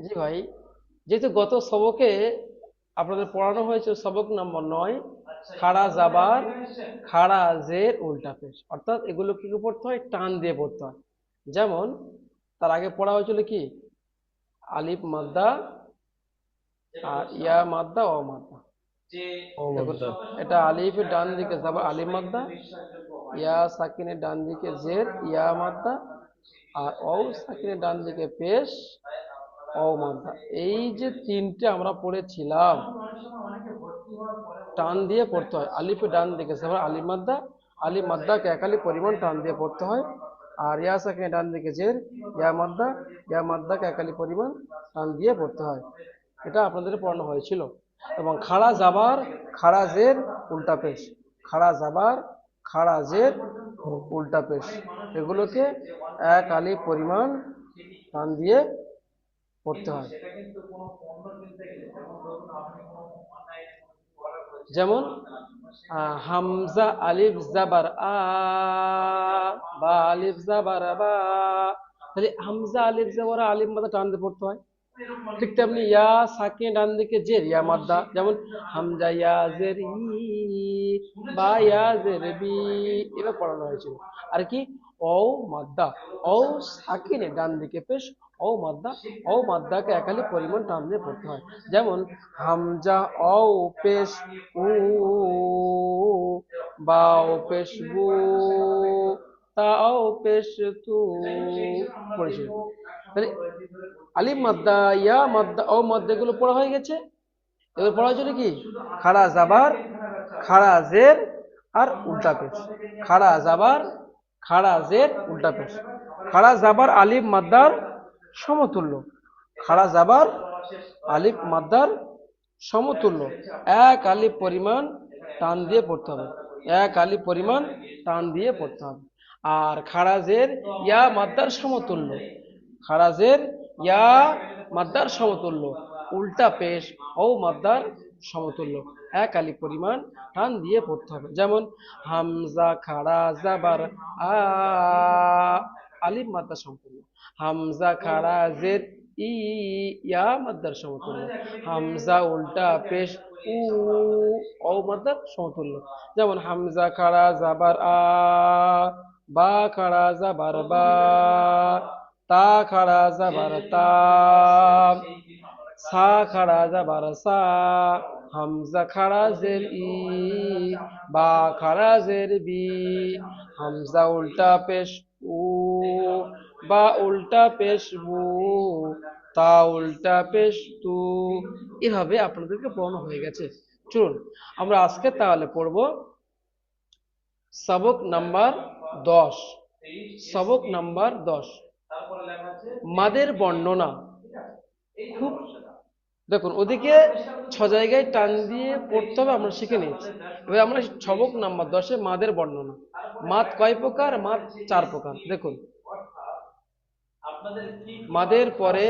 জি ভাই, যেহেতু গত সবকে আপনাদের পড়ানো হয়েছে সবক নম্বর 9, খাড়া জাবার খাড়া জের উল্টা পেশ, অর্থাৎ এগুলো কি করে পড়তে হয়, টান দিয়ে পড়তে হয়। যেমন তার আগে পড়া হয়েছিল কি, আলিফ মাদ্দা আর ইয়া মাদ্দা ও মাদ্দা। দেখুন, অমদ্দা। এটা আলিফের ডান দিকে যাবার আলিফ মাদ্দা, ইয়া সাকিনের ডান দিকে জের ইয়া মাদ্দা, আর ও সাকিনের ডান দিকে পেশ ও মাদ্দা। এই যে তিনটে আমরা পড়েছিলাম, টান দিয়ে পড়তে হয়। আলিফের ডান দিকে যাবার আলিফ মাদ্দা, আলিফ মাদ্দাকে একালি পরিমাণ টান দিয়ে পড়তে হয়। আর ইয়া সাকিনের ডান দিকে জের ইয়া মাদ্দা, ইয়া মাদ্দাকে একালি পরিমাণ টান দিয়ে পড়তে হয়। এটা আপনাদের পড়ানো হয়েছিল। এবং খাড়া জাবার খাড়া জের উল্টা পেশ, খাড়া জাবার খাড়া জের উল্টা পেশ, এগুলোকে এক আলিফ পরিমাণ টান দিয়ে পড়তে হয়। যেমন হামজা আলিফ জাবার আ, বা আলিফ জাবার বা, তাহলে হামজা আলিফ জাবার আলিফ মাদ্দা টান দিয়ে পড়তে হয়। ঠিক তেমনি ইয়া সাকিন ডান দিকে জের ইয়া মাদ্দা, যেমন হামজা ইয়া জের ই বা ইয়া জের বি, এটা পড়ানো হয়েছিল। আর কি, ও মাদ্দা, ও সাকিনের ডান দিকে পেশ ও মাদ্দা, ও মাদ্দাকে একালি পরিমাণ টান দিয়ে পড়তে হয়। যেমন হামজা ও পেশ উ, বা ও পেশ বু, তা ও পেশ তু, পড়েছিল। তাহলে আলিফ মাদ্দা ইয়া মাদ্দা ও মাদ্দা এগুলো পড়া হয়ে গেছে। এবার পড়া হয়েছিল কি, খাড়া জাবার খাড়া জের আর উল্টা পেশ, খাড়া জাবার খাড়া জের উল্টা পেশ। খাড়া জাবার আলিফ মাদ্দার সমতুল্য, খাড়া জাবার আলিফ মাদ্দার সমতুল্য, এক আলিফ পরিমাণ টান দিয়ে পড়তে হবে, এক আলিফ পরিমাণ টান দিয়ে পড়তে হবে। আর খাড়া জের ইয়া মাদ্দার সমতুল্য, খারাজের ইয়া মাদ্দার সমতুল্য, উল্টা পেশ ও মাদ্দার সমতুল্য, এক আলিফ পরিমাণ টান দিয়ে পড়তে হবে। যেমন হামজা খাড়া জাবার আ, আলিফ মাদ্দার সমতুল্য। হামজা খাড়া জের ই, ইয়া মাদ্দার সমতুল্য। হামজা উল্টা পেশ উ, ও মাদ্দার সমতুল্য। যেমন হামজা খাড়া জাবার আ, বা খাড়া জাবার বা, তা খাড়া জাবার তা, সা খাড়া জাবার সা, হামজা খাড়া জের ই, বা খাড়া জের বি, হামজা উল্টা পেশ উ, বা উল্টা পেশ বু, তা উল্টা পেশ তু। এভাবে আপনাদেরকে পড়ানো হয়ে গেছে। চলুন আমরা আজকে তাহলে পড়বো সবক নাম্বার 10। সবক নাম্বার 10, মাদের বর্ণনা। খুব, দেখুন ওদিকে 6 জায়গায় টান দিয়ে পড়তে হবে, আমরা শিখে নিয়েছি। এবার আমরা সবক নাম্বার 10-এ মাদের বর্ণনা। মাদ কয় প্রকার, মাদ 4 প্রকার। দেখুন, মাদের পরে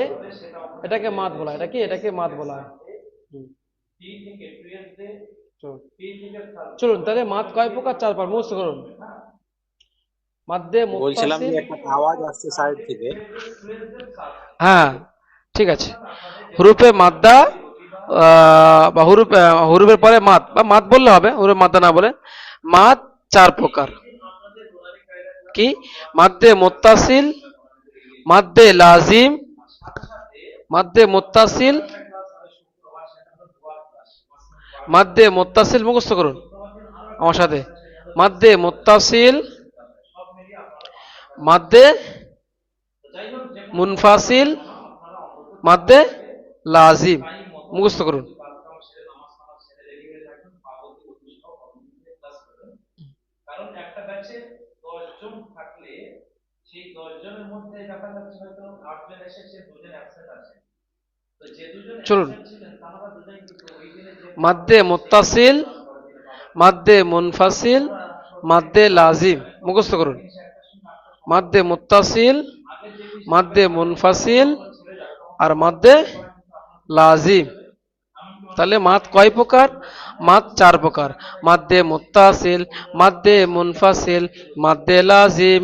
এটাকে মাদ বলা হয়, এটা কি, এটাকে মাদ বলা হয়। হুম, চলুন চলুন, তাহলে মাদ কয় প্রকার, 4 প্রকার মুখস্থ করুন। মাদ্দে বলছিলাম যে মুত্তাসিল, একটা আওয়াজ আসছে সাইড থেকে। হ্যাঁ ঠিক আছে, হুরুফে মাদ্দা বা হুরুফের পরে মাদ বা মাদ বললে হবে, হুরুফ মাদ্দা না বলে। মাদ 4 প্রকার। কি, মাদ্দে মুত্তাসিল, মাদ্দে লাজিম, মাদ্দে মুত্তাসিল, মাদ্দে মুত্তাসিল, মুখস্থ করুন আমার সাথে। মাদ্দে মুত্তাসিল, মাদ্দে মুনফাসিল, মাদ্দে লাজিম, মুখস্থ করুন। চলুন, মাদ্দে মুত্তাসিল, মাদ্দে মুনফাসিল, মাদ্দে লাজিম, মুখস্থ করুন। মাদ্দে মুত্তাসিল, মাদ্দে মুনফাসিল, আর মাদ্দে লাজিম। তাহলে মাদ কয় প্রকার, মাদ 4 প্রকার। মাদ্দে মুত্তাসিল, মাদ্দে মুনফাসিল, মাদ্দে লাজিম,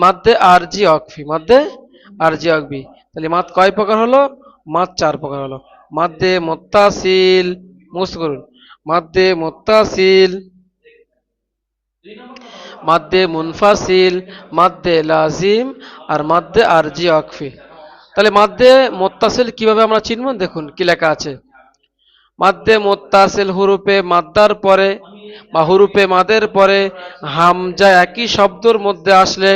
মাদ্দে আরজি অকফি, মাদ্দে আর জি আকবি। তাহলে মাদ কয় প্রকার হলো? মাদ চার প্রকার হলো। মাদ্দে মুত্তাসিল, মুখস্থ করুন। মাদ্দে মুত্তাসিল, মাদ্দে মুনফাসিল, মাদ্দে লাজিম, আর মাদ্দে আরজি আকফি। তাহলে মাদ্দে মুত্তাসিল কিভাবে আমরা চিনব? দেখুন কি লেখা আছে। মাদ্দে মুত্তাসিল হুরুফে মাদ্দার পরে বা হুরুফে মাদের পরে হামজা একই শব্দের মধ্যে আসলে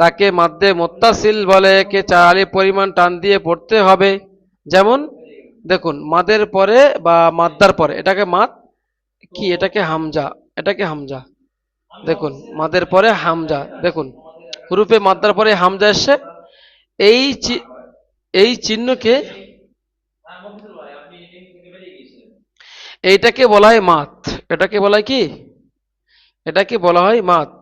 তাকে মাদ্দে মুত্তাসিল বলে। একে চার আলিফ পরিমাণ টান দিয়ে পড়তে হবে। যেমন দেখুন, মাদের পরে বা মাদ্দার পরে এটাকে মাদ কি, এটাকে হামজা, এটাকে হামজা। দেখুন মাদের পরে হামজা, দেখুন হুরুফে মাদ্দার পরে হামজা এসছে। এই এই চিহ্নকে, এইটাকে বলা হয় মাত। এটাকে বলা হয় কি? এটাকে বলা হয় মাত।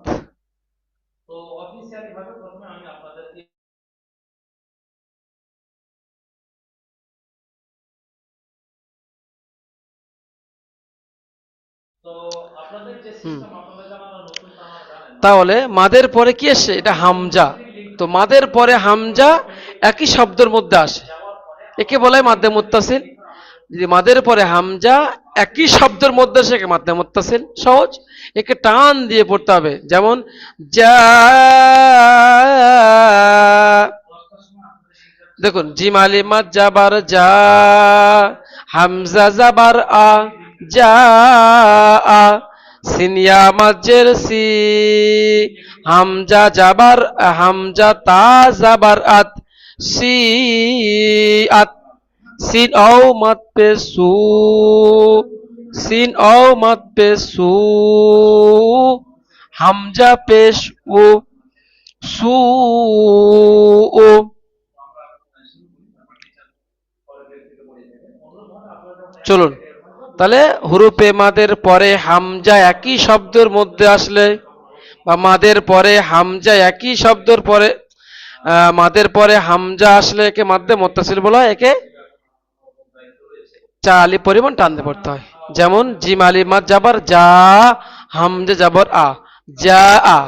হুম। তাহলে মাদের পরে কি আসে? এটা হামজা। তো মাদের পরে হামজা একই শব্দের মধ্যে আসে, একে বলা হয় মাদ্দে মুত্তাসিল। যদি মাদের পরে হামজা একই শব্দের মধ্যে আসে, একে মাদ্দে মুত্তাসিল। সহজ, একে টান দিয়ে পড়তে হবে। যেমন যা, দেখুন জিম আলিফ মাদ জাবার যা, হামজা জাবার আ, যা আ, সিনিয়া মাজের সি, হামজা জাবার হামজা তা জাবার আত, সি আত, সিন ও মত পে সু, সিন ও মত পে সু, হামজা পেশ ও, সু ও। চলুন তাহলে হুরুফে মাদের পরে হামজা একই শব্দের মধ্যে আসলে বা মাদের পরে হামজা একই শব্দের পরে মাদের পরে হামজা আসলে একে মাদ্দে মুত্তাসিল বলা হয়। একে চা আলিফ পরিমাণ টানতে পড়তে হয়। যেমন জিম আলিফ মাদ জাবার যা, হামজা জাবর আ, যা আ,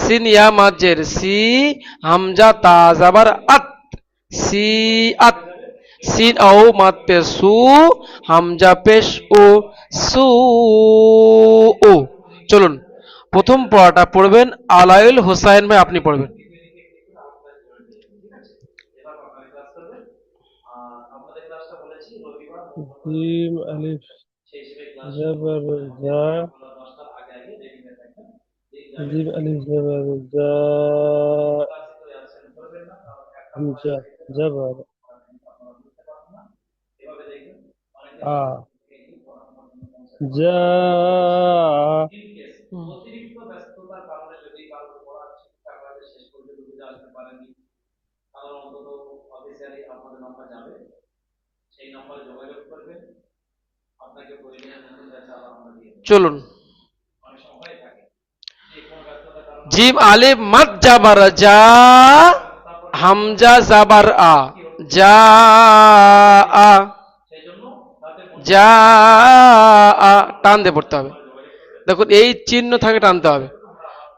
সিন ইয়া মাজের সি, হামজা তা জাবার আত, সি আত, সিন ও মাদ পে সু, হামজা পেশ ও, সু ও। চলুন প্রথম পড়াটা পড়বেন আলাইল হোসাইন ভাই, আপনি পড়বেন। জিম আলিফ জবর জা, জিম আলিফ জবর জা, হামজা জবর আ, জা, চলুন জিম আলিফ মাদ জাবার যা, হামজা জাবার আ, যা আ, যা আ, টান দিয়ে পড়তে হবে। দেখুন এই চিহ্ন থাকে, টানতে হবে।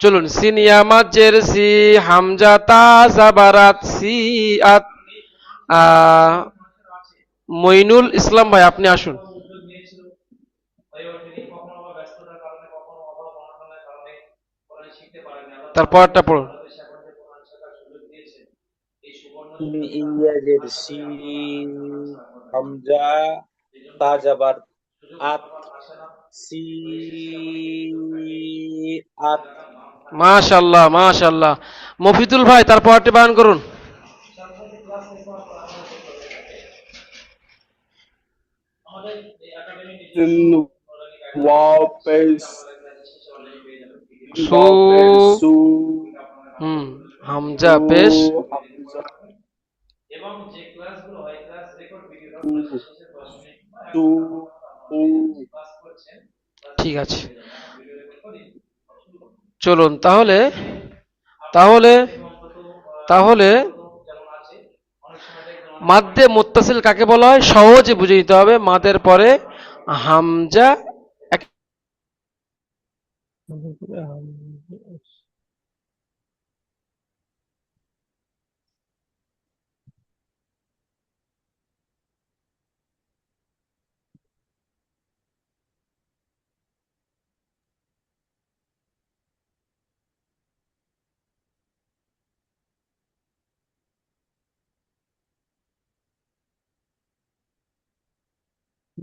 চলুন সিনিয়া মাজের সি, হামজা তা জাবারাত সি আত। মইনুল ইসলাম ভাই, আপনি আসুন। তারপরটা পড়ুন। ইংরেজের সি, হামজা তা যাবার আত, সি আত। মাশাল্লাহ মাশাল্লাহ। মফিদুল ভাই তারপরটি বায়ান করুন। সিন ওয়াও পেশ, সু, ওয়াও পেশ সু, হুম, হামজা সু, পেশ, হামজা সু, সু, সু। ঠিক আছে। চলুন তাহলে, তাহলে তাহলে মাদ্দে মুত্তাসিল কাকে বলা হয় সহজে বুঝে নিতে হবে। মাদের পরে হামজা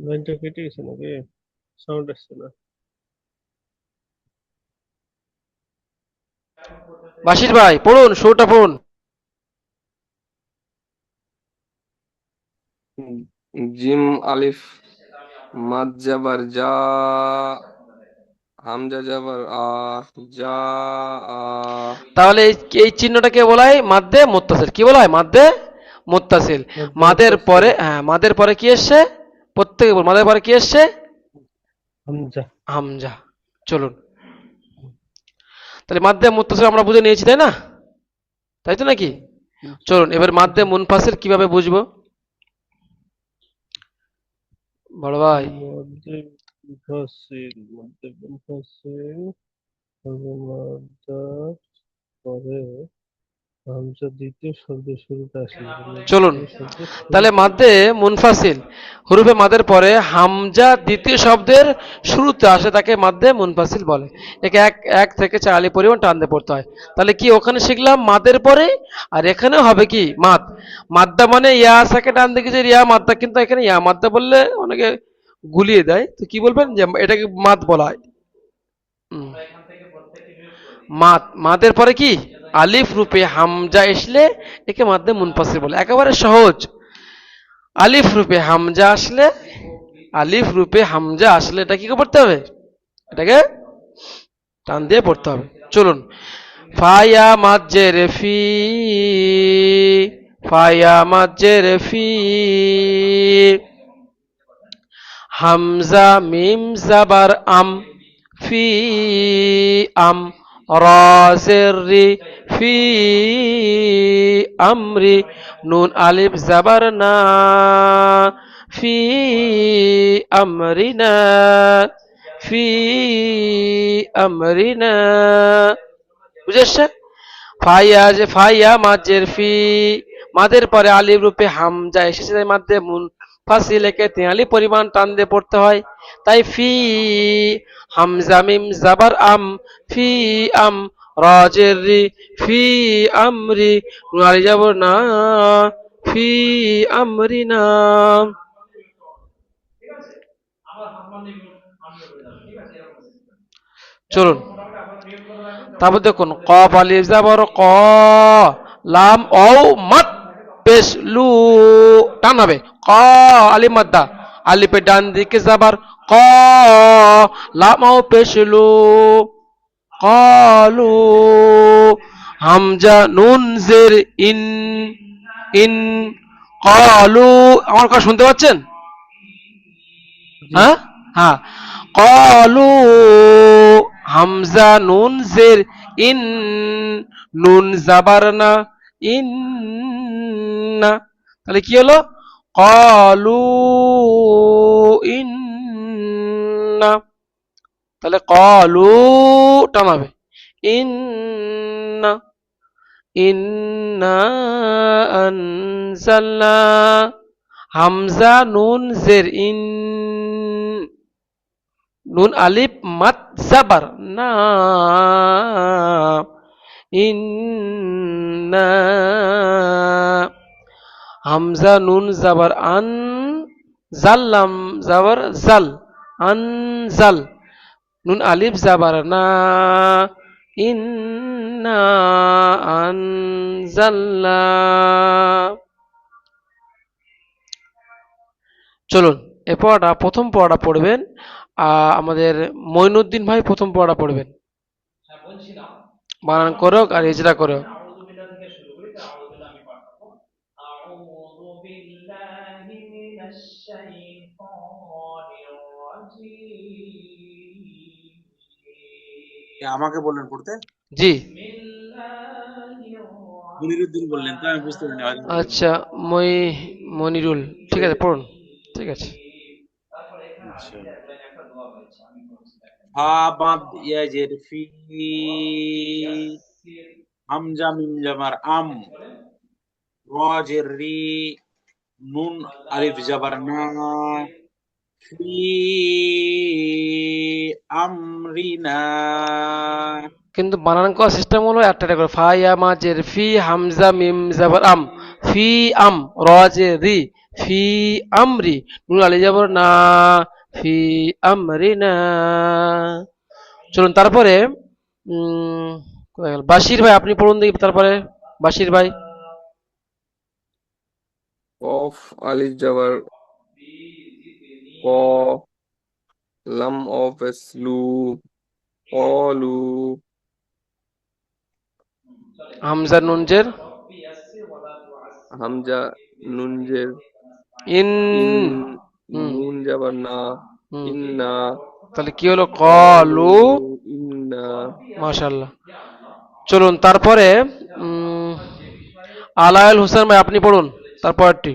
লাইনটা কেটে গেছে নাকি? সাউন্ড আসছে না। বাশির ভাই পড়ুন, শুরুটা পড়ুন। জিম আলিফ মাদ জাবার যা, হামজা জাবার যা আ, তাহলে এই চিহ্নটাকে বলা হয় মাদ্দে মুত্তাসিল। কি বলা হয়? মাদ্দে মুত্তাসিল। মধ্যে মাদের মুত্তাসিল। পরে, হ্যাঁ, মাদের পরে কি এসছে? প্রত্যেকে বল, মাদের পরে কি এসছে? হামজা। হামজা। চলুন, তাহলে মাদ্দে মুত্তাসিল আমরা বুঝে নিয়েছি, তাই না? তাই তো নাকি? চলুন এবার মাদ্দে মুনফাসিল কিভাবে বুঝবো, বড় ভাই? মধ্যে মুনফাসিল, মধ্যে মুনফাসিল হবে মাদ্দা পরে হামজা দ্বিতীয় শব্দের শুরুতে আসলে, মানে চলুন, দ্বিতীয় শব্দের তাহলে শুরুতে। মাদ্দে মুনফাসিল হুরুফে মাদের পরে হামজা দ্বিতীয় শব্দের শুরুতে আসে তাকে মাদ্দে মুনফাসিল বলে। একে এক এক থেকে 4 আলি পরিমাণ টান দিয়ে পড়তে হয়। তাহলে কি ওখানে শিখলাম মাদের পরে, আর এখানেও হবে কি মাদ। মাদ্দা মানে ইয়া সাকে টান দিয়ে যে ইয়া মাদ্দা, কিন্তু এখানে ইয়া মাদ্দা বললে অনেকে গুলিয়ে দেয়, তো কি বলবেন যে এটাকে মাদ বলা হয়। হুম। মাদ, মাদের পরে কি আলিফ রূপে হামজা আসলে একে মাদ্দে মুনফাসিল বলে। একেবারে সহজ। আলিফ রূপে হামজা আসলে, আলিফ রূপে হামজা আসলে এটা কি করে পড়তে হবে? এটাকে টান দিয়ে পড়তে হবে। চলুন, ফায়া মাজ্জের ফি, ফায়া মাজ্জের ফি, হামজা মিম জাবার আম, ফি আম, রাজের রি, ফি আমরি, নুন আলিফ জাবার না, ফি আমরিনা, ফি আমরিনা। বুঝে আসছে? ফাইয়া, যে ফাইয়া মাঝের ফি, মাদের পরে আলিফ রূপে হামজা এসেছে, তাই মাধ্যে মুন ফাসিলেকে 43 পরিমাণ টান দিয়ে পড়তে হয়। তাই ফি হামজা মিম জাবার আম, ফি আম, রাজের রি, ফি আমরি, নুন আলিফ জাবার না, ফি আমরিনা। চলুন, তারপর দেখুন কফ আলিফ জাবর ক, লাম ও মাদ পেশ লু, টান হবে ক, আলিফ মাদ্দা, আলিফের ডান দিকে জাবার ক, লাম ও পেশ লু, কলু, হামজা নুন জের ইন, ইন, কলু। আমার কথা শুনতে পাচ্ছেন? জি। হ্যাঁ, হ্যাঁ, কলু, হামজা নুন জের ইন, নুন জাবার না, ইন না। তাহলে কি হলো? কলু ইন্না। তাহলে কলু টানাবে, ইন্না, ইন্না আনজালনা, হামজা নুন জের ইন, নুন আলিফ মাদ জাবার না, ইন্না, হামজা নুন জাবার আন, জাল্লাম জাবার জাল, আনজাল, নুন আলিফ জাবার না, ইন্না আনজালনা। চলুন এ পড়াটা, প্রথম পড়াটা পড়বেন আমাদের মঈনুদ্দিন ভাই, প্রথম পড়াটা পড়বেন, বানান করো আর ইজরা করো। আমাকে বললেন পড়তে? জি। মনিরুদ্দিন বললেন তো, আমি বুঝতে পারিনি হয়তো ভুল বললাম। আচ্ছা, মনিরুল, ঠিক আছে পড়ুন। ঠিক আছে। আচ্ছা। ফা বাদ ইয়াজের ফি, হামজা মিম জামার আম, রজের রি, নুন আলিফ জাবার না, ফি আমরিনা। কিন্তু বানান করার সিস্টেম হলো একটা একটা করে, ফা ইয়া মাজের ফি, হামজা মিম জাবার আম, ফি আম, র জে রি, ফি আমরি, নুন আলি যাবর না, ফি আমরিনা। চলুন তারপরে কোথায় গেল? বাশির ভাই আপনি পড়ুন দেখি তারপরে, বাশির ভাই। কফ আলিফ জাবার ক, লাম অফ এসলু, অলু, হামজা নুনজের হামজা নুনজের ইন, ইন, হুম নুন জাবার না, হুম, ইন্না, তাহলে কি হলো? কলু, কলু। ইন্না। মাশাআল্লাহ। চলুন তারপরে উম, আলায়াল হোসেন ভাই আপনি পড়ুন তারপরটি।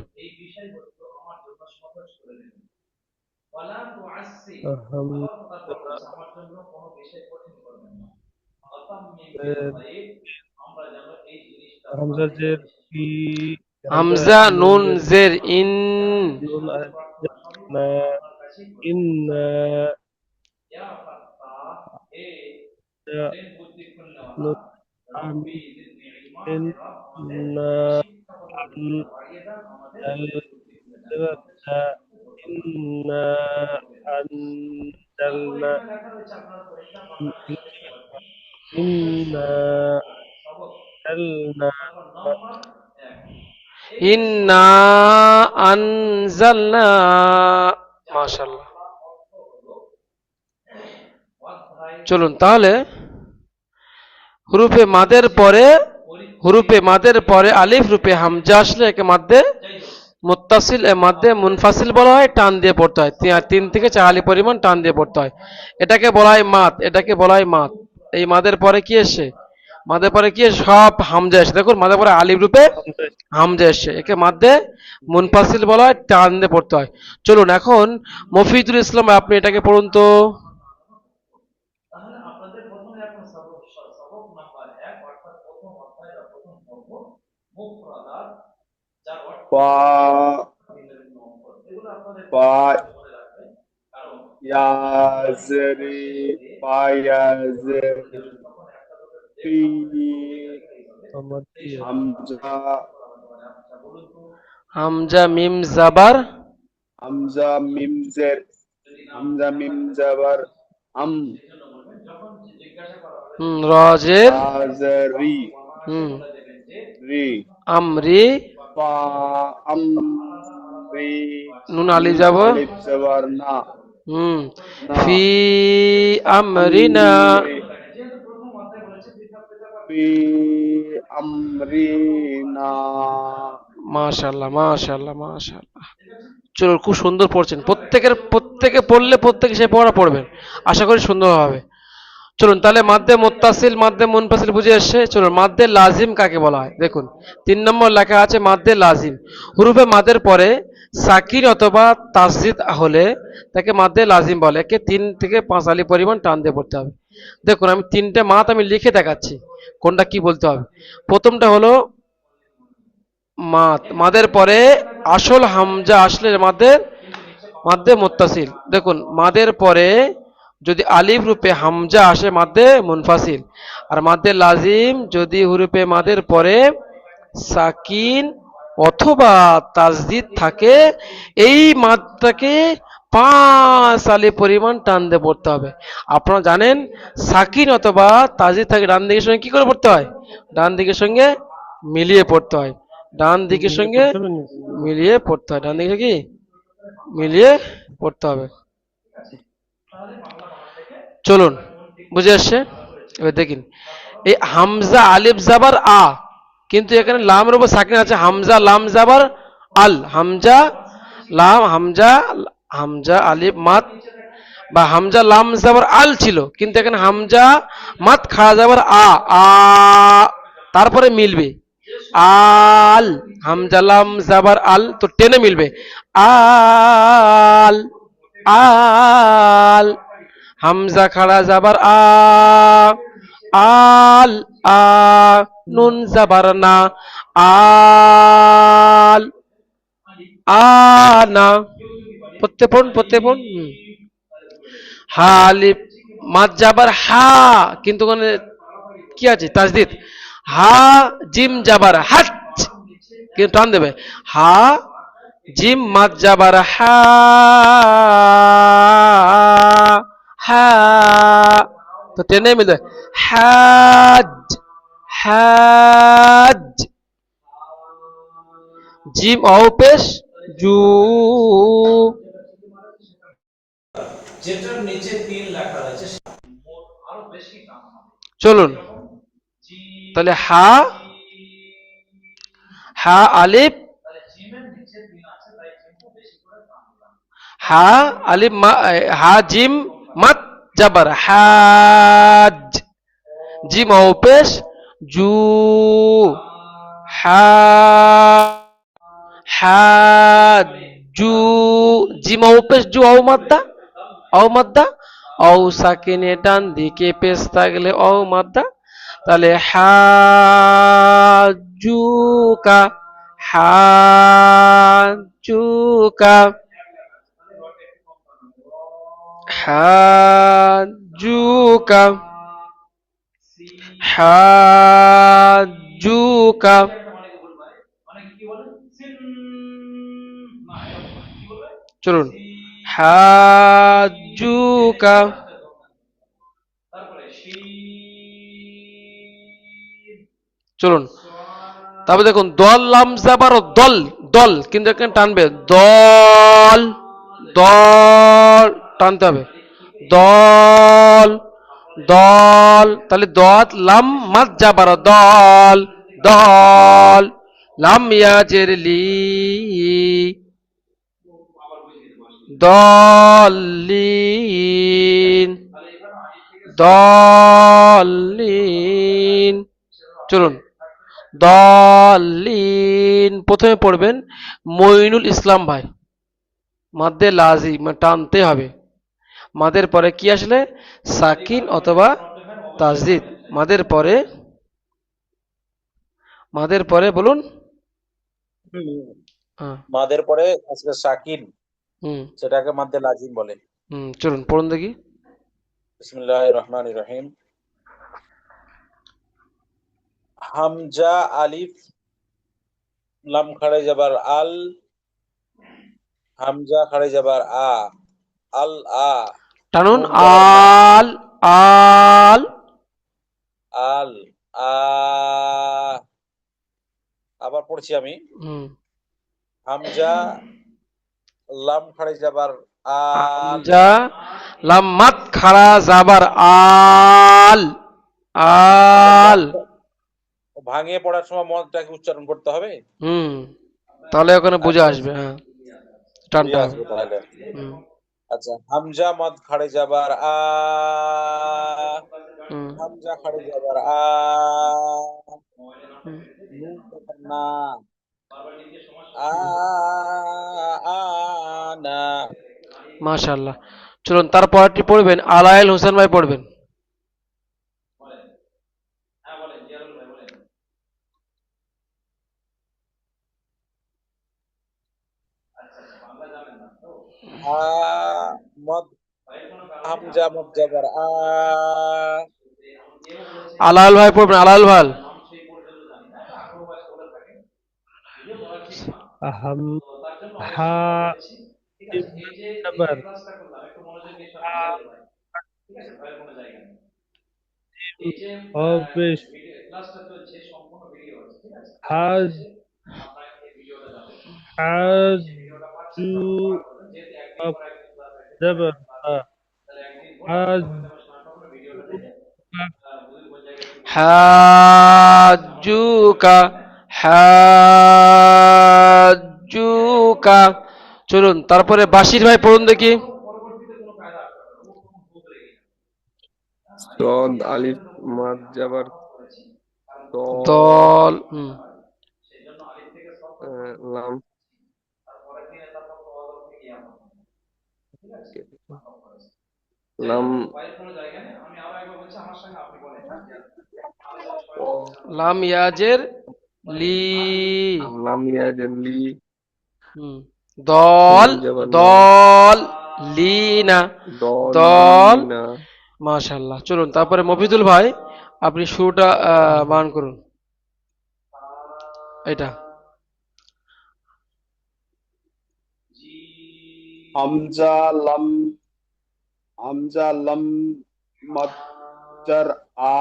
হামজা জের পি, হামজা হামজা নুন নুন জের জের ইন, নুন আলিফ জের না, ইন্না, ইয়া, নুন আন, ইন্না আন, জাল জের জা, ইন্না আনজালনা, ইন্না জালনা, ইন্না আনজালনা। মাশাআল্লাহ। চলুন তাহলে হুরুফে মাদের পরে আলিফ রূপে হামজা আসলে একে মাদ্দে মুত্তাসিল এ মাদ্দে মুনফাসিল বলা হয়, টান দিয়ে পড়তে হয়, 3 থেকে 4 আলি পরিমাণ টান দিয়ে পড়তে হয়। এটাকে বলা হয় মাদ, এটাকে বলা হয় মাদ। এই মাদের পরে কি এসছে? মাদের পরে কি এসছে? সব হামজা এসছে, দেখুন মাদের পরে আলিফ রূপে হামজা হামজা এসছে, একে মাদ্দে মুনফাসিল বলা হয়, টান দিয়ে পড়তে হয়। চলুন এখন মফিদুল ইসলাম আপনি এটাকে পড়ুন তো। পা, পা ইয়াজরি, পায়াজরি, পি, আমাদের হামজা, হামজা মিম জাবার, হামজা মিমজের, হামজা মিম জাবার আম, রজের, রাজরি, হুম রি, আমরি, পা আমরি, নুন আলি নুন যাব, আলিফ জাবার না, হুম না, ফি আমরিনা। আমরি, ফি আমরিনা। মাশাআল্লাহ মাশাআল্লাহ মাশাআল্লাহ। চলো খুব সুন্দর পড়ছেন, প্রত্যেকে পড়লে প্রত্যেকে সে পড়া পড়বেন, আশা করি সুন্দর হবে। চলুন তাহলে মাদ্দে মুত্তাসিল মাদ্দে মুনফাসিল বুঝে এসছে। চলুন মাদ্দে লাজিম কাকে বলা হয় দেখুন, 3 নম্বর লেখা আছে মাদ্দে লাজিম। হুরুফে মাদের পরে সাকিন অথবা তাসদিদ হলে তাকে মাদ্দে লাজিম বলে, একে 3 থেকে 5 আলি পরিমাণ টান দিয়ে পড়তে হবে। দেখুন আমি 3টে মাদ আমি লিখে দেখাচ্ছি কোনটা কি বলতে হবে। প্রথমটা হলো মাদ, মাদের পরে আসল হামজা আসলে মাদ্দে মুত্তাসিল। দেখুন মাদের পরে যদি আলিফ রূপে হামজা আসে মাদ্দে মুনফাসিল, আর মাদ্দে লাজিম যদি হুরুপে মাদের পরে সাকিন অথবা তাজদিদ থাকে, এই মাদটাকে 5 আলি পরিমাণ টান দিয়ে পড়তে হবে। আপনারা জানেন সাকিন অথবা তাজদিদ থাকে ডান দিকের সঙ্গে কি করে পড়তে হয়? ডান দিকের সঙ্গে মিলিয়ে পড়তে হয়, ডান দিকের মিলে সঙ্গে পড়তে হবে নাকি? মিলিয়ে পড়তে হয়, ডান দিকে কি মিলিয়ে পড়তে হবে। চলুন বুঝে আসছে? এবার দেখুন এই হামজা আলিফ জাবার আ, কিন্তু এখানে লামের উপর সাকিন আছে, হামজা লাম জাবার আল, হামজা লাম, হামজা আলিফ মাত বা হামজা লাম জাবার আল ছিল, কিন্তু এখানে হামজা মাত খাড়া যাবার আ, আ তারপরে মিলবে আল, হামজা লাম জাবার আল তো টেনে মিলবে আল, আল, হামজা খাড়া যাবার আ, আল, আ, নুন যাবার না, আল, আনা। প্রত্যেক পড়ুন হালিফ মাদ যাবার হা, কিন্তু ওখানে কি আছে? তাজদিদ। হা জিম যাবার হাত, কিন্তু টান দেবে হা জিম মাদ জাবার হা, হা, তো টেনে মিলে হাজ, হাজ। জিম অও পেশ জু, চলুন তাহলে হা, হা আলিফ, হা আলিফ হা জিম মাত জাবার হাজ, জিম অও পেশ জু, হা, হাজু, জিম অও পেশ জু অও মাদ্দা, অও মাদ্দা, অও সাকিনে ডান দিকে পেশ থাকলে অও মাদ্দা, তাহলে হাজুকা, হাজুকা, হাজুকা, হাজুকা। চলুন হাজুকা, চলুন তারপর দেখুন দল লাম জাবার দল, দল কিন্তু এখানে টানবে দল, দল টানতে হবে দল, দল, তাহলে দত লাম মাদ জাবার দল, দল, লাম ইয়াজের লি, দলিন, দলিন। চলুন দলিন প্রথমে পড়বেন মইনুল ইসলাম ভাই, মাদ্দে লাজিম টানতে হবে। মাদের পরে কি আসলে সাকিন অথবা তাজদিদ, মাদের পরে, মাদের পরে বলুন। হ্যাঁ, মাদের পরে আসলে সাকিন, হুম, সেটাকে মাদ্দে লাজিম বলে। হুম, চলুন পড়ুন দেখি। বিসমিল্লাহির রহমানির রহিম। হামজা আলিফ লাম খাড়ে যাবার আল, হামজা খাড়ে যাবার আ, আল আ, টানুন নুন যাবার না, আল, আল, আল আ। আবার পড়ছি আমি। হুম, হামজা লাম খাড়ে যাবার আল, হামজা লাম মাদ খাড়া জাবার আল, আল, ভাঙিয়ে পড়ার সময় মদটাকে উচ্চারণ করতে হবে, হুম, তাহলে ওখানে বুঝে আচ্ছা আসবে। হ্যাঁ, বুঝে টানতে হবে। আসবে তাহলে। হুম, আচ্ছা, হামজা মদ খাড়ে যাবার আ, হুম, হামজা খাড়ে যাবার আ, হুম। নুন যাবার না, আ, আ, না। মাশাআল্লাহ। চলুন তারপরটি পড়বেন আলায়েল হোসেন ভাই পড়বেন। আ মদ, হামজা মদ যাবার আ, আলাল ভাই পড়বেন, আলাল ভাই। আহাম, হা জিম জাবার হা, ও পেশ হাজ, হাজু কফ জাবার হা, হাজ হাজুকা, হাজুকা। চলুন তারপরে বাশির ভাই পড়ুন দেখি। সদ আলিফ মাদ জাবার দ, দল, হুম, লাম লাম ও, লাম ইয়াজের লি, লাম ইয়াজলি, হুম, নুন দল, জাবার না, দল, লিনা, দল। দলিনা। মাশাআল্লাহ। চলুন তারপরে মফিদুল ভাই আপনি শুরুটা বান করুন এটা। হামজা লাম হামজা লাম মাজ্জার আ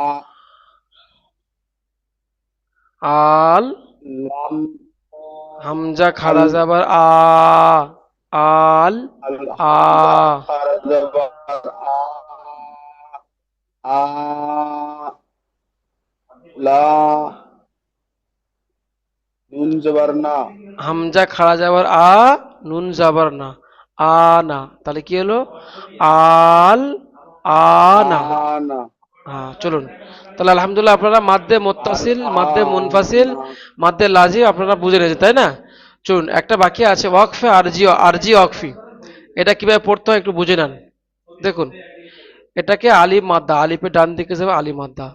আল, লাম হামজা আল খাড়া যাবার আ, আল, আল আ, হামজা খারা যাবার আ আ লা নুন জবর না হামজা খাড়া যাবার আ, নুন যাবার না, আ না, তাহলে কি হলো? আল, আনা। আনা হ্যাঁ, চলুন তাহলে আলহামদুলিল্লাহ আপনারা মাদ্দে আল মুত্তাসিল, মাদ্দে মুনফাসিল, আনা মাদ্দে লাজিম আপনারা বুঝে নিয়েছেন, তাই না? চলুন একটা বাকি আছে ওয়াকফে আরজি, আরজি ওয়াকফি। এটা কিভাবে পড়তে হয় একটু বুঝে নেন। দেখুন, এটাকে আলিফ মাদ্দা, আলিফের ডান দিকে যাবে আলিফ মাদ্দা।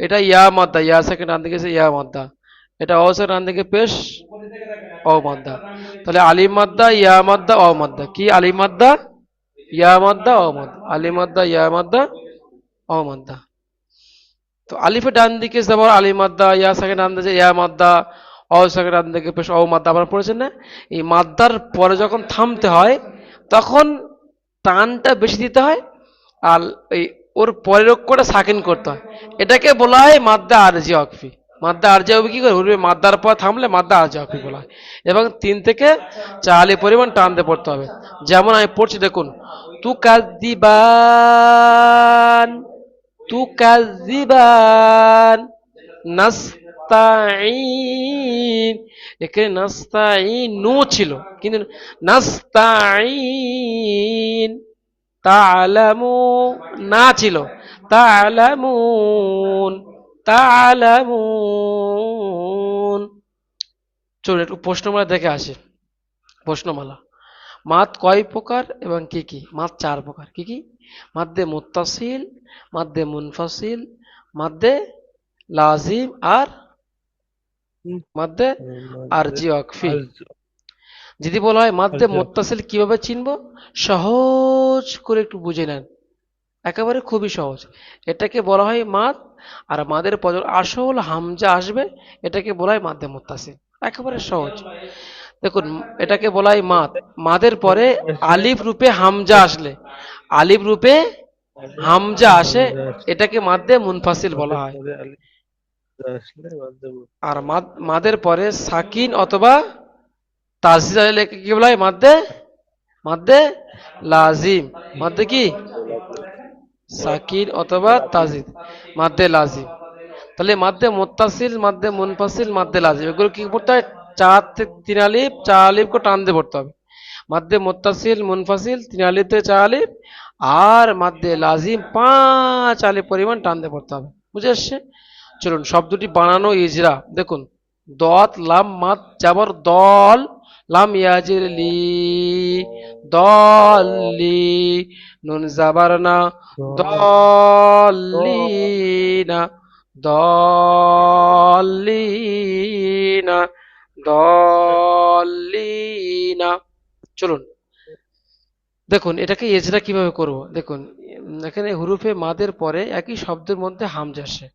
এটা ইয়া মাদ্দা, ইয়া সেকেন্ড ডান দিকে যাবে ইয়া মাদ্দা। এটা অ সেকেন্ড ডান দিকে পেশ অ মাদ্দা। তাহলে আলিফ মাদ্দা, ইয়া মাদ্দা, অ মাদ্দা। কি আলিফ মাদ্দা, ইয়া মাদ্দা, অ মাদ্দা, আলিফ মাদ্দা, ইয়া মাদ্দা, অ মাদ্দা। তো আলিফের ডান দিকে যেমন আলিফ মাদ্দা, ইয়া সেকেন্ড ডান দিকে ইয়া মাদ্দা, অ সেকেন্ড ডান দিকে পেশ অ মাদ্দা। আপনারা পড়েছেন না? এই মাদ্দার পরে যখন থামতে হয় তখন টানটা বেশি দিতে হয়, আর এই ওর পরের অক্ষরটা সাকিন করতে হয়। এটাকে বলা হয় মাদ্দা আরজি ওয়াকফি। মাদ্দা আরজি ওয়াকফি কি করে বলবে? মাদ্দার পর থামলে মাদ্দা আরজি ওয়াকফি বলা হয়। এবং 3 থেকে 4 পরিমাণ টানতে পড়তে হবে। যেমন আমি পড়ছি দেখুন, তুকাযযিবান, তুকাযযিবান, নাস্তাঈন। এখানে নাস্তাঈনু ছিল, কিন্তু নাস্তাঈন। তা'লামু না ছিল, তা'লামুন, তা'লামুন। চলুন একটু প্রশ্নমালা দেখে আসি। প্রশ্নমালা, মাদ কয় প্রকার এবং কি কি? মাদ 4 প্রকার। কি কি? মাদ্দে মুত্তাসিল, মাদ্দে মুনফাসিল, মাদ্দে লাজিম, আর মাদ্দে আরজি ওয়াকফি। আজ যদি বলা হয় মাদ্দে আজ মুত্তাসিল কিভাবে চিনবো, সহজ করে একটু বুঝে নেন, একেবারে খুবই সহজ। এটাকে বলা হয় মাদ, আর মাদের পর আসল হামজা আসবে এটাকে বলা হয় মাদ্দে মুত্তাসিল। একেবারে সহজ। দেখুন, এটাকে বলা হয় মাদ। মাদের পরে আসলে আলিফ রূপে হামজা আসলে, আলিফ রূপে হামজা আসে, হামজা আসলে এটাকে মাদ্দে মুনফাসিল বলা মাদের হয়। পরে আলিফ আসলে মাধ্যম আর মাদের পরে সাকিন অথবা তাসদিদ আসলে একে কি বলা হয়? মাদ্দে, মাদ্দে লাজিম। মাদ্দে কি? সাকিন অথবা তাজিদ, মাদ্দে লাজিম। তাহলে মাদ্দে মুত্তাসিল, মাদ্দে মুনফাসিল, মাদ্দে লাজিম, এগুলো কি পড়তে হয়? 4 থেকে 3 আলিফ, 4 আলিফ করে টান দিয়ে পড়তে হবে। মাদ্দে মুত্তাসিল, মুনফাসিল 3 আলিফ থেকে 4 আলিফ, আর মাদ্দে লাজিম 5 আলিফ পরিমাণ টান দিয়ে পড়তে হবে। বুঝে আসছে? চলুন শব্দটি বানানো ইজরা দেখুন। দত লাম মাদ যাবর দল, লাম ইয়াজির লি, দলি, নুন যাবার না, দলিনা, দলিনা, দলিনা। চলুন দেখুন এটাকে এজরা কিভাবে করব। দেখুন, এখানে হুরুফে মাদের পরে একই শব্দের মধ্যে হামজা আসে,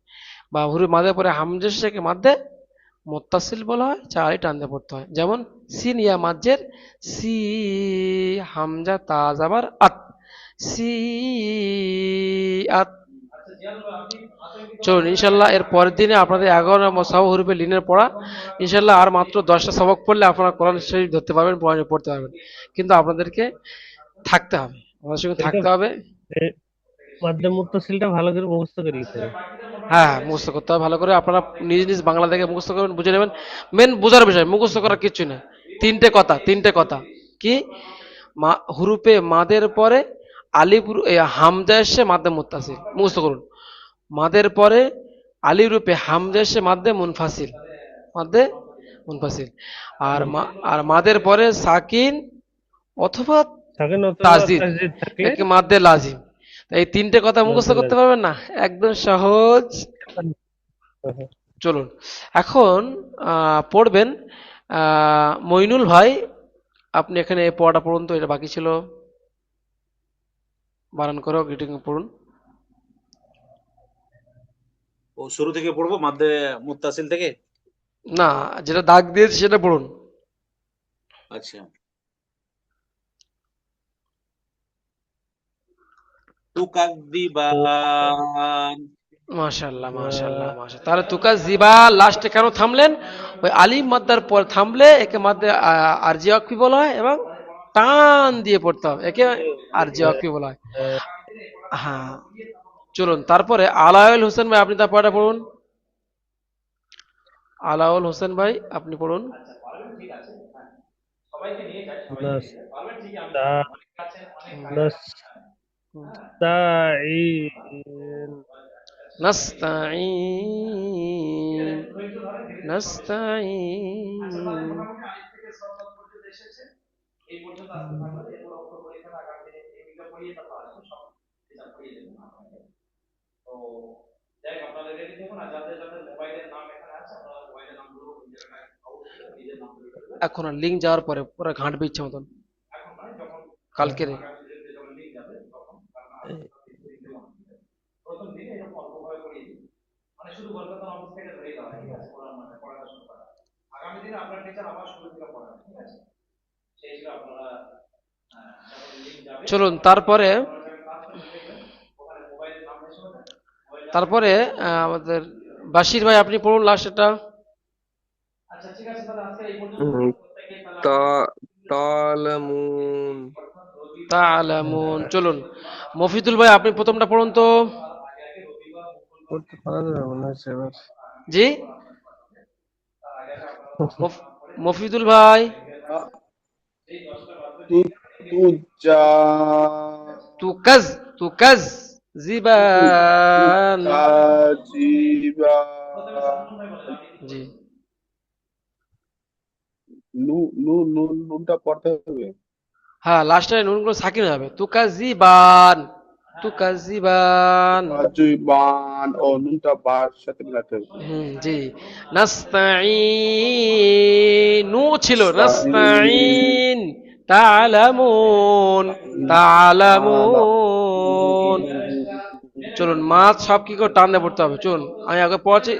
বা হুরুফ মাদের পরে হামজা আসে, একে মাদ্দে মুত্তাসিল বলা হয়, 4 টান দিয়ে পড়তে হয়। যেমন সিন ইয়া মাজ্জের সি, হামজা তা যাবার আত, সি আত। চলুন ইনশাল্লাহ এর পরের দিনে আপনাদের 11 নম্বর সব হুরুফে লিনের পড়া। ইনশাল্লাহ আর মাত্র 10টা সবক পড়লে আপনারা কোরআন শরীফ ধরতে পারবেন, পড়তে পারবেন। কিন্তু আপনাদেরকে থাকতে হবে, আমাদের সঙ্গে এটা থাকতে হবে। মাধ্যম মুত্তাসিলটা ভালো করে মুখস্থ করে নিতে হবে। হ্যাঁ, মুখস্থ করতে হবে ভালো করে। আপনারা নিজ নিজ বাংলা থেকে মুখস্থ করবেন, বুঝে নেবেন। মেন বোঝার বিষয়, মুখস্থ করার কিছু না। 3টে কথা কি? হুরুপে মাদের পরে আলিফ হামজা এসে মাদ্দে মুত্তাসিল, মুখস্থ করুন। মাদের পরে আলিফ রূপে হামজা এসে মাদ্দে মুনফাসিল, মাদ্দে মুনফাসিল। আর মাদের পরে সাকিন অথবা থাকেন অথবা তাসদিদ, তাসদিদ থাকলে একে মাদ্দে লাজিম। এই 3টে কথা মুখস্থ মাধ্যম করতে পারবেন না? একদম সহজ। চলুন এখন পড়বেন মইনুল ভাই, আপনি এখানে এই পড়াটা পড়ুন তো, এটা বাকি ছিল, বানান করে গ্রিটিং পড়ুন। ও শুরু থেকে পড়বো মাদ্দে মুত্তাসিল থেকে। না, যেটা দাগ দিয়েছে সেটা পড়ুন। আচ্ছা। তুকাদ্দিবান। মাশাআল্লাহ মাশাআল্লাহ মাশাআল্লাহ। তাহলে তুকা জিবা লাস্টে কেন থামলেন? ওই আলিফ মাদ্দার পর থামলে একে মাদ্দে আরজি ওয়াকফি বলা হয় এবং টান দিয়ে পড়তে হবে, একে আরজি ওয়াকফি বলা হয়। হ্যাঁ, চলুন তারপরে আলাউল হোসেন ভাই আপনি তার পড়াটা পড়ুন। আলাউল হোসেন ভাই আপনি পড়ুন। نستعين নাস্তাঈন নাস্তাঈন। এখন লিঙ্ক যাওয়ার পরে পুরো ঘাঁটবে ইচ্ছে মতন কালকে রে। চলুন তারপরে তারপরে আমাদের বাশির ভাই আপনি পড়ুন লাস্ট এটা। উম, তা- তালামুন। তাআলামুন। চলুন মফিদুল ভাই আপনি প্রথমটা পড়ুন তো। করতে পারা যাবে মনে হচ্ছে এবার। জি মফিদুল ভাই। তুজা তুকাজ তুকাজ জিবান। তুকাজিবান। জি নুনটা পড়তে হবে। হ্যাঁ, লাস্টে নুনগুলো সাকিন হয়ে যাবে। তুকাজিবান তুকাজিবান। তুকাজিবান ও নুনটা বার সাথে মিলাতে হবে। জি নাস্তাঈন নু ছিল নাস্তাঈন তাআলামুন তাআলামুন। চলুন মাছ সব কি করে টান দিয়ে পড়তে হবে, চলুন আমি আগে পড়াচ্ছি।